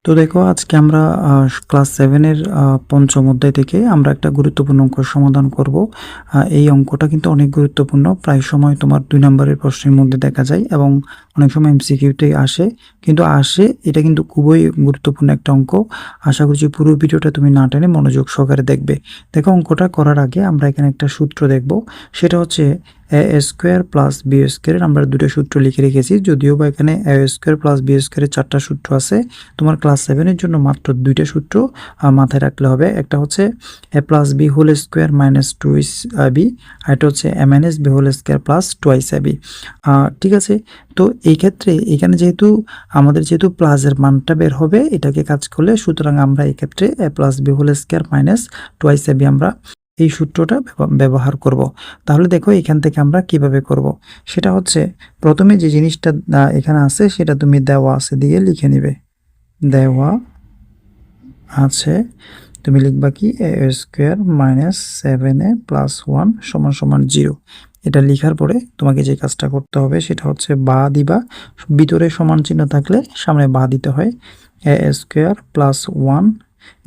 তো দেখো আজকে আমরা ক্লাস 7 এর পঞ্চম অধ্যায় থেকে আমরা একটা গুরুত্বপূর্ণ অঙ্ক সমাধান করব। এই অঙ্কটা কিন্তু অনেক গুরুত্বপূর্ণ, প্রায় সময় তোমার 2 নম্বরের প্রশ্নের মধ্যে দেখা যায় এবং অনেক সময় এমসিকিউতে আসে, এটা কিন্তু খুবই গুরুত্বপূর্ণ একটা অঙ্ক। আশা করছি পুরো ভিডিওটা তুমি না টেনে মনোযোগ সহকারে দেখবে। দেখো অঙ্কটা করার আগে আমরা এখানে একটা সূত্র দেখব, সেটা হচ্ছে এ স্কোয়ার প্লাস বি স্কোয়ারের আমরা দুটো সূত্র লিখে রেখেছি, যদিও বা এখানে এ স্কোয়ার প্লাস বি স্কোয়ারের 4টা সূত্র আছে। তোমার ক্লাস 7 এর জন্য মাত্র 2টা সূত্র মাথায় রাখলে হবে। একটা হচ্ছে A plus B whole square minus 2ab, আর এটা হচ্ছে A minus B whole square plus 2ab। ঠিক আছে, তো এই ক্ষেত্রে এখানে যেহেতু প্লাসের মানটা বের হবে এটাকে কাজ করলে, সুতরাং আমরা এই ক্ষেত্রে A plus B whole square minus 2ab আমরা এই সূত্রটা ব্যবহার করব। তাহলে দেখো এখান থেকে আমরা কিভাবে করব, সেটা হচ্ছে প্রথমে যে জিনিসটা এখানে আছে সেটা তুমি দেওয়া আছে দিয়ে লিখে নিবে। দেওয়া আছে তুমি লিখবা কি এ স্কোয়ার মাইনাস 7a প্লাস 1 সমান সমান 0। এটা লিখার পরে তোমাকে যে কাজটা করতে হবে সেটা হচ্ছে বা দিবা, ভিতরে সমান চিহ্ন থাকলে সামনে বা দিতে হয়। এ স্কোয়ার প্লাস 1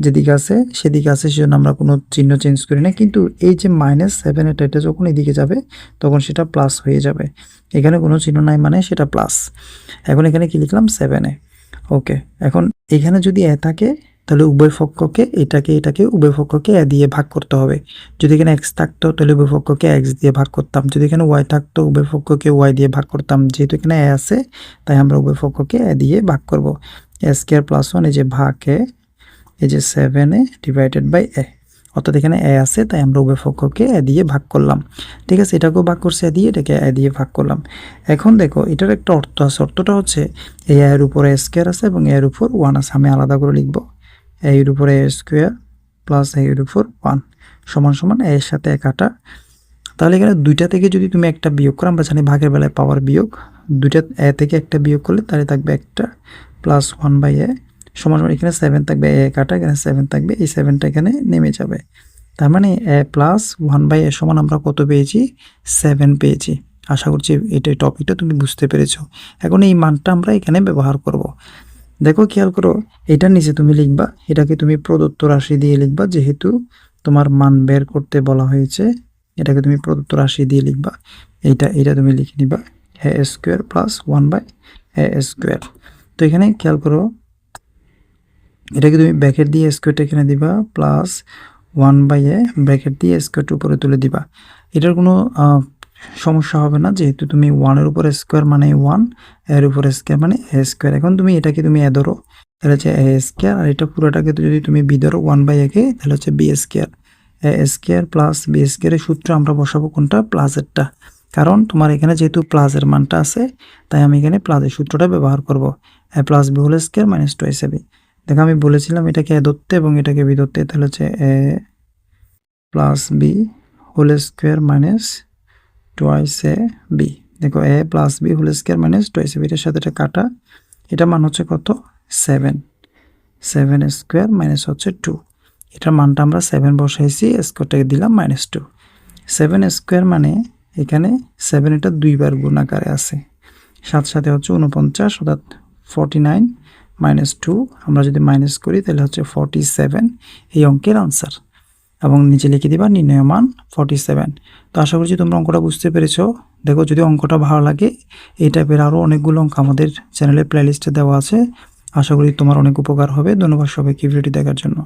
যেদিকে আছে সেদিকে আছে, সেজন্য আমরা কোনো চিহ্ন চেঞ্জ করি না, কিন্তু এই যে -7 এটা যখন এদিকে যাবে তখন সেটা প্লাস হয়ে যাবে। এখানে কোনো চিহ্ন নাই মানে সেটা প্লাস। এখন এখানে কি লিখলাম 7a। ওকে, এখন এখানে যদি এ থাকে তাহলে উভয় পক্ষকে এটাকে উভয় পক্ষকে এ দিয়ে ভাগ করতে হবে। যদি এখানে এক্স থাকতো তাহলে উভয় পক্ষকে এক্স দিয়ে ভাগ করতাম, যদি এখানে ওয়াই থাকতো উভয় পক্ষকে ওয়াই দিয়ে ভাগ করতাম। যেহেতু এখানে এ আছে তাই আমরা উভয় পক্ষকে এ দিয়ে ভাগ করব। এ স্কোয়ার প্লাস 1 এই যে ভাগ এ, এই যে 7a ডিভাইডেড বাই এ, অর্থাৎ এখানে এ আছে তাই আমরা উভয় পক্ষকে এ দিয়ে ভাগ করলাম। ঠিক আছে, এটাকেও ভাগ করছে এ দিয়ে, এটাকে এ দিয়ে ভাগ করলাম। এখন দেখো এটার একটা অর্থ আছে, অর্থটা হচ্ছে এই এর উপরে এ স্কোয়ার আছে এবং এর উপর 1 আছে। আমি আলাদা করে লিখব, এর উপরে এ স্কোয়ার প্লাস এর উপর 1 সমান সমান এর সাথে এ কাটা। তাহলে এখানে দুইটা থেকে যদি তুমি একটা বিয়োগ করো, আমরা জানি ভাগের বেলায় পাওয়ার বিয়োগ, দুইটা এ থেকে একটা বিয়োগ করলে তাহলে থাকবে একটা প্লাস 1 বাই এ সমান সমান এখানে 7 থাকবে, এ কাটা এখানে 7 থাকবে, এই 7টা এখানে নেমে যাবে। তার মানে এ প্লাস 1 বাই এ সমান আমরা কত পেয়েছি? 7 পেয়েছি। আশা করছি এটাই টপিকটা তুমি বুঝতে পেরেছো। এখন এই মানটা আমরা এখানে ব্যবহার করব। দেখো খেয়াল করো, এটার নিচে তুমি লিখবা, এটাকে তুমি প্রদত্ত রাশি দিয়ে লিখবা, যেহেতু তোমার মান বের করতে বলা হয়েছে এটাকে তুমি প্রদত্ত রাশি দিয়ে লিখবা। এটা তুমি লিখে নিবা A square plus 1 by A square. তো এখানে খেয়াল করো, এটাকে তুমি ব্র্যাকেট দিয়ে স্কোয়ারটা এখানে দিবা প্লাস 1 বাই এ ব্র্যাকেট দিয়ে স্কোয়ারটা উপরে তুলে দিবা। এটার কোনো সমস্যা হবে না, যেহেতু তুমি 1-এর উপরে স্কোয়ার মানে 1, এর উপরে স্কোয়ার মানে এ স্কোয়ার। এখন তুমি এটাকে তুমি এ ধরো, তাহলে হচ্ছে এ স্কোয়ার, আর এটা পুরোটাকে যদি তুমি বি ধরো 1 বাই একে, তাহলে হচ্ছে বি স্কোয়ার। এ স্কোয়ার প্লাস বি স্কোয়ারের সূত্র আমরা বসাবো কোনটা? প্লাসেরটা, কারণ তোমার এখানে যেহেতু প্লাসের মানটা আছে তাই আমি এখানে প্লাসের সূত্রটা ব্যবহার করব। A plus B whole square minus 2ab। দেখো আমি বলেছিলাম এটাকে এ ধরতে এবং এটাকে বি ধরতে, তাহলে হচ্ছে A plus B whole square minus 2ab। দেখো A plus B whole square minus 2ab, এটার সাথে এটা কাটা, এটা মান হচ্ছে কত? 7 স্কোয়ার মাইনাস হচ্ছে 2। এটার মানটা আমরা 7 বসাইছি, স্কোয়ারটাকে দিলাম -2। 7 স্কোয়ার মানে এখানে 7 এটা দুইবার গুণ আকারে আছে, সাথে হচ্ছে 49, অর্থাৎ 49 -2 আমরা যদি মাইনাস করি তাহলে হচ্ছে 47 এই অঙ্কের আনসার। এবং নিচে লিখে দিবা নির্ণয় মান 47। তো আশা করছি তোমরা অঙ্কটা বুঝতে পেরেছো। দেখো যদি অঙ্কটা ভালো লাগে, এই টাইপের আরও অনেকগুলো অঙ্ক আমাদের চ্যানেলের প্লেলিস্টে দেওয়া আছে। আশা করি তোমার অনেক উপকার হবে। ধন্যবাদ সবাইকে ভিডিওটি দেখার জন্য।